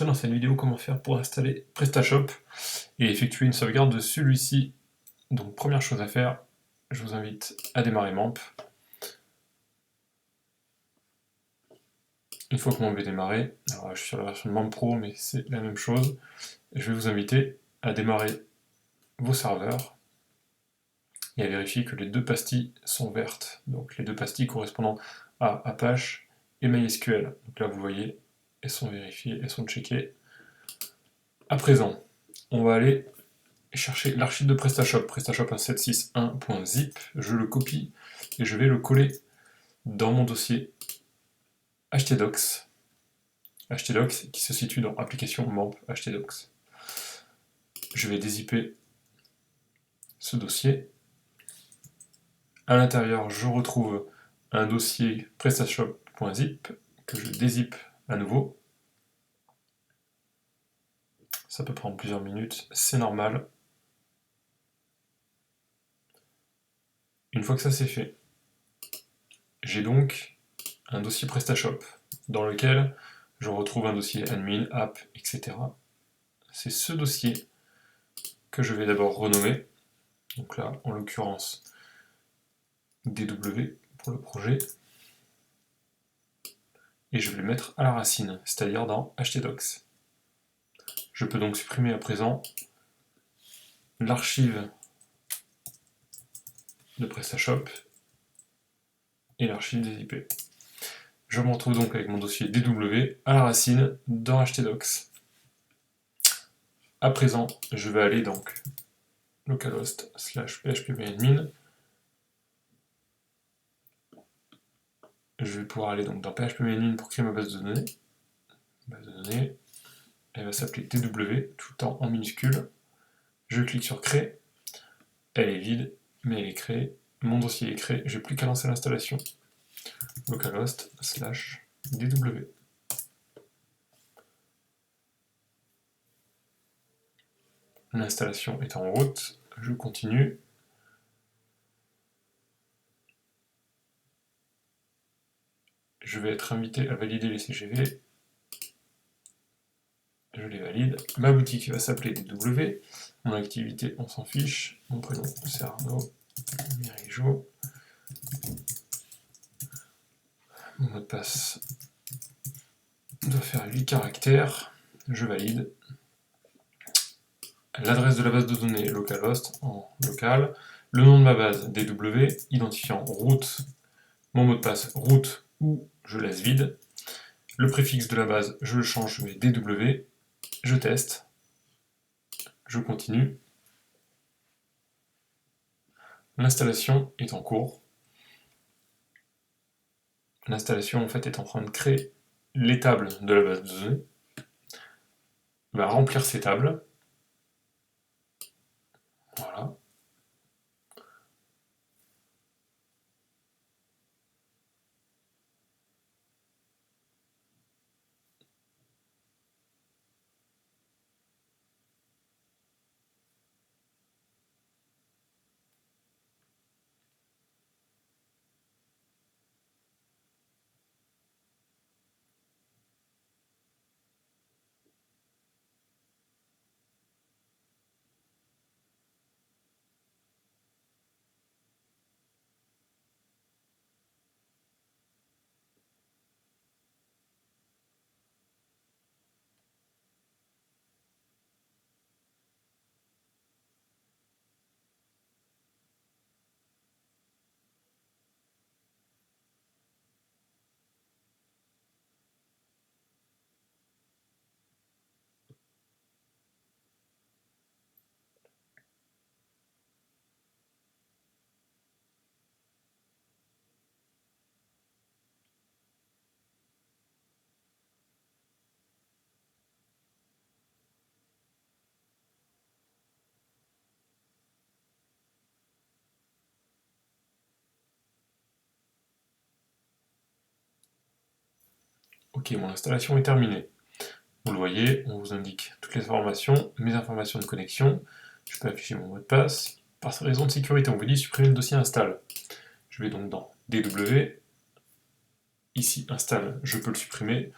Dans cette vidéo, comment faire pour installer PrestaShop et effectuer une sauvegarde de celui-ci. Donc première chose à faire, je vous invite à démarrer MAMP. Une fois que MAMP est démarré, alors je suis sur la version de MAMP Pro mais c'est la même chose, je vais vous inviter à démarrer vos serveurs et à vérifier que les deux pastilles sont vertes. Donc les deux pastilles correspondant à Apache et MySQL. Donc là vous voyez, elles sont vérifiées, elles sont checkées. À présent, on va aller chercher l'archive de PrestaShop, PrestaShop 1761.zip, je le copie et je vais le coller dans mon dossier htdocs, htdocs qui se situe dans application MAMP htdocs. Je vais dézipper ce dossier. À l'intérieur, je retrouve un dossier PrestaShop.zip que je dézippe à nouveau. Ça peut prendre plusieurs minutes, c'est normal. Une fois que ça c'est fait, j'ai donc un dossier PrestaShop dans lequel je retrouve un dossier admin, app, etc. C'est ce dossier que je vais d'abord renommer. Donc là, en l'occurrence, DW pour le projet. Et je vais le mettre à la racine, c'est-à-dire dans htdocs. Je peux donc supprimer à présent l'archive de PrestaShop et l'archive des IP. Je me retrouve donc avec mon dossier DW à la racine dans htdocs. À présent, je vais aller donc localhost /phpMyAdmin. Je vais pouvoir aller donc dans phpMyAdmin pour créer ma base de données. Base de données, elle va s'appeler DW, tout le temps en minuscule. Je clique sur créer, elle est vide, mais elle est créée. Mon dossier est créé, j'ai plus qu'à lancer l'installation. Localhost /DW. L'installation est en route, je continue. Je vais être invité à valider les CGV. Je les valide. Ma boutique va s'appeler DW. Mon activité, on s'en fiche. Mon prénom, c'est Arnaud Mirigeau. Mon mot de passe doit faire 8 caractères. Je valide. L'adresse de la base de données localhost en local. Le nom de ma base DW, identifiant route. Mon mot de passe route ou je laisse vide. Le préfixe de la base, je le change, je mets DW. Je teste. Je continue. L'installation est en cours. L'installation en fait est en train de créer les tables de la base de données. Va remplir ces tables. Voilà. Ok, mon installation est terminée. Vous le voyez, on vous indique toutes les informations, mes informations de connexion. Je peux afficher mon mot de passe. Par raison de sécurité, on vous dit supprimer le dossier install. Je vais donc dans DW. Ici, install, je peux le supprimer.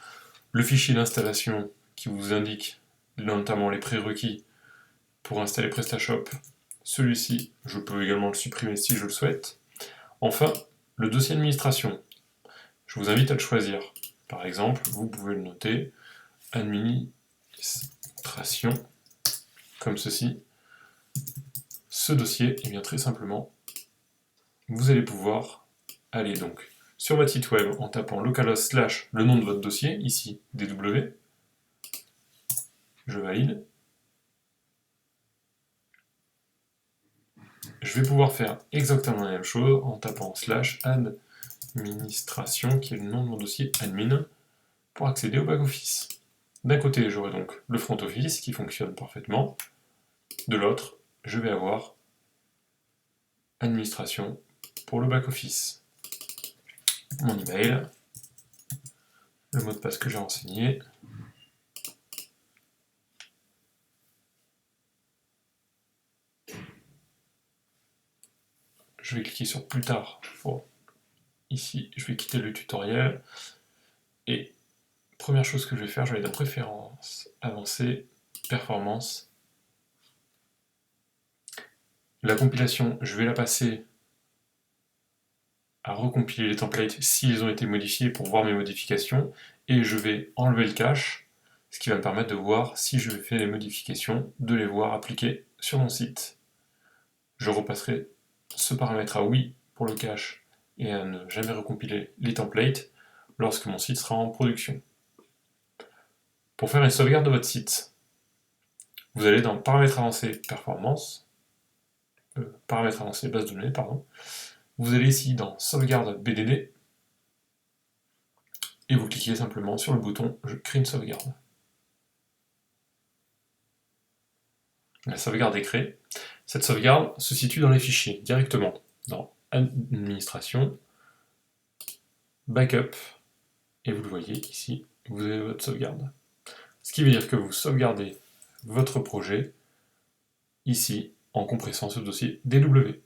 Le fichier d'installation qui vous indique notamment les prérequis pour installer PrestaShop. Celui-ci, je peux également le supprimer si je le souhaite. Enfin, le dossier administration. Je vous invite à le choisir. Par exemple, vous pouvez le noter administration, comme ceci. Ce dossier, et bien très simplement, vous allez pouvoir aller donc sur votre site web en tapant localhost / le nom de votre dossier, ici DW. Je valide. Je vais pouvoir faire exactement la même chose en tapant / administration, qui est le nom de mon dossier admin, pour accéder au back-office. D'un côté, j'aurai donc le front office qui fonctionne parfaitement. De l'autre, je vais avoir administration pour le back-office. Mon email, le mot de passe que j'ai renseigné. Je vais cliquer sur plus tard. Bon, ici, je vais quitter le tutoriel. Et première chose que je vais faire, je vais aller dans préférences, avancées, performance. La compilation, je vais la passer à recompiler les templates s'ils ont été modifiés pour voir mes modifications. Et je vais enlever le cache, ce qui va me permettre de voir si je fais les modifications, de les voir appliquées sur mon site. Je repasserai ce paramètre à oui pour le cache et à ne jamais recompiler les templates lorsque mon site sera en production. Pour faire une sauvegarde de votre site, vous allez dans paramètres avancés performance, paramètres avancés base de données, pardon. Vous allez ici dans sauvegarde BDD et vous cliquez simplement sur le bouton je crée une sauvegarde. La sauvegarde est créée. Cette sauvegarde se situe dans les fichiers directement dans administration, backup, et vous le voyez ici, vous avez votre sauvegarde. Ce qui veut dire que vous sauvegardez votre projet ici en compressant ce dossier DW.